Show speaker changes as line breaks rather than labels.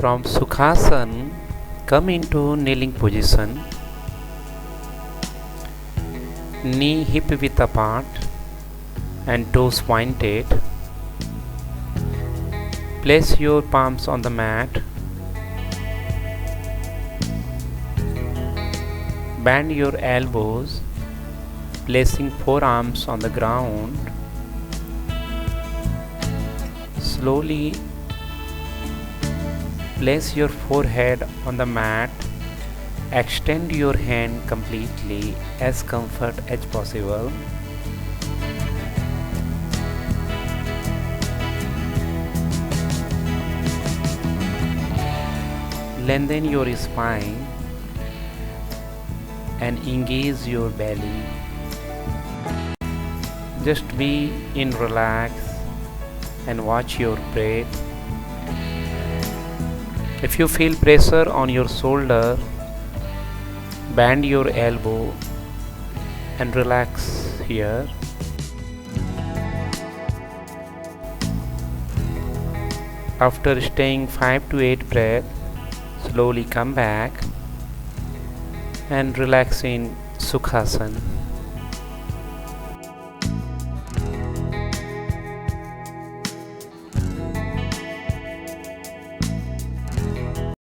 From Sukhasana, come into kneeling position. Knee hip width apart and toes pointed. Place your palms on the mat. Bend your elbows, placing forearms on the ground. Slowly place your forehead on the mat. Extend your hand completely, as comfort as possible. Lengthen your spine and engage your belly. Just be in relax and watch your breath. If you feel pressure on your shoulder, bend your elbow and relax here. After staying 5 to 8 breaths, slowly come back and relax in Sukhasana.